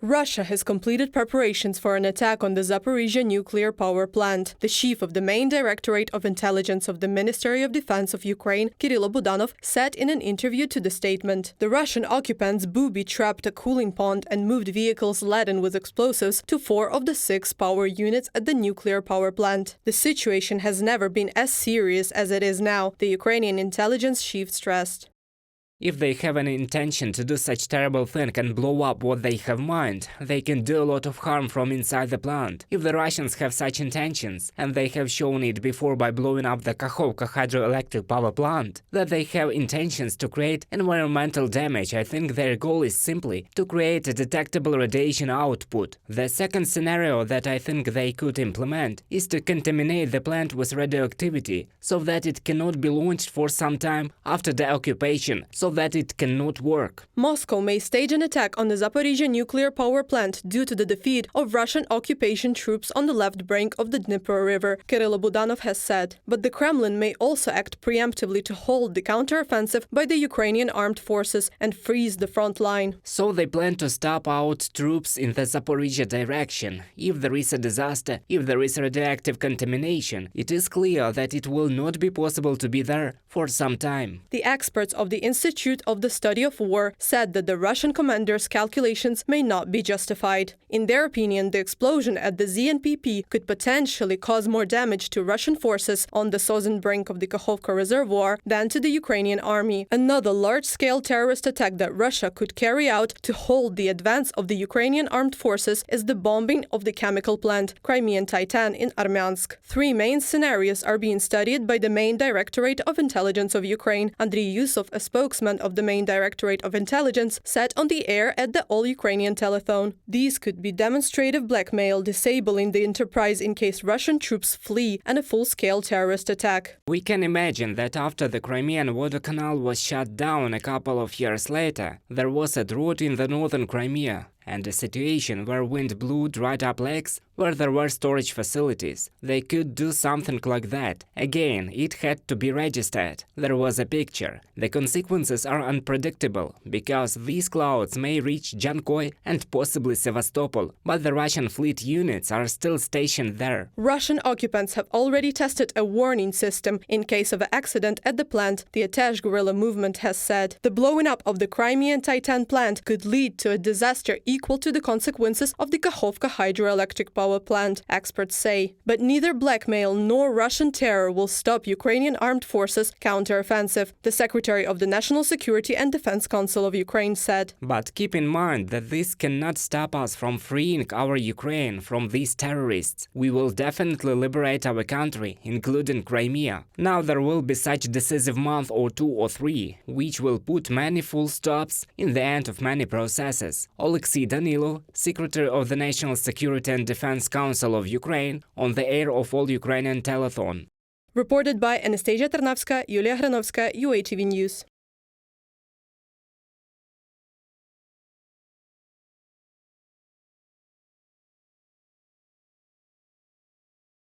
Russia has completed preparations for an attack on the Zaporizhzhia Nuclear Power Plant. The chief of the main Directorate of Intelligence of the Ministry of Defense of Ukraine, Kirill Budanov, said in an interview to the statement. The Russian occupants booby-trapped a cooling pond and moved vehicles laden with explosives to 4 of the 6 power units at the nuclear power plant. The situation has never been as serious as it is now, the Ukrainian intelligence chief stressed. If they have any intention to do such terrible thing and blow up what they have mined, they can do a lot of harm from inside the plant. If the Russians have such intentions, and they have shown it before by blowing up the Kakhovka hydroelectric power plant, that they have intentions to create environmental damage, I think their goal is simply to create a detectable radiation output. The second scenario that I think they could implement is to contaminate the plant with radioactivity, so that it cannot be launched for some time after the occupation, so that it cannot work. Moscow may stage an attack on the Zaporizhzhia nuclear power plant due to the defeat of Russian occupation troops on the left brink of the Dnieper River, Kirill Budanov has said. But the Kremlin may also act preemptively to hold the counter-offensive by the Ukrainian armed forces and freeze the front line. So they plan to stop out troops in the Zaporizhzhia direction. If there is a disaster, if there is radioactive contamination, it is clear that it will not be possible to be there for some time. The experts of the Institute of the Study of War said that the Russian commander's calculations may not be justified. In their opinion, the explosion at the ZNPP could potentially cause more damage to Russian forces on the southern brink of the Kakhovka reservoir than to the Ukrainian army. Another large-scale terrorist attack that Russia could carry out to hold the advance of the Ukrainian armed forces is the bombing of the chemical plant Crimeans Titan in Armiansk. 3 main scenarios are being studied by the main Directorate of Intelligence of Ukraine. Andriy Yusov, a spokesman of the main Directorate of Intelligence, said on the air at the all-Ukrainian telethon. These could be demonstrative blackmail, disabling the enterprise in case Russian troops flee, and a full-scale terrorist attack. We can imagine that after the Crimean water canal was shut down a couple of years later, there was a drought in the northern Crimea, and a situation where wind blew dried up lakes where there were storage facilities. They could do something like that. Again, it had to be registered. There was a picture. The consequences are unpredictable, because these clouds may reach Jankoy and possibly Sevastopol, but the Russian fleet units are still stationed there. Russian occupants have already tested a warning system in case of an accident at the plant, the attached guerrilla movement has said. The blowing up of the Crimean Titan plant could lead to a disaster equal to the consequences of the Kakhovka hydroelectric power plant, experts say. But neither blackmail nor Russian terror will stop Ukrainian armed forces' counter-offensive, the Secretary of the National Security and Defense Council of Ukraine said. But keep in mind that this cannot stop us from freeing our Ukraine from these terrorists. We will definitely liberate our country, including Crimea. Now there will be such decisive month or 2 or 3, which will put many full stops in the end of many processes. Alexei Danilo, Secretary of the National Security and Defense Council of Ukraine, on the air of all-Ukrainian telethon. Reported by Anastasia Tarnavska, Yulia Hranovska, UATV News.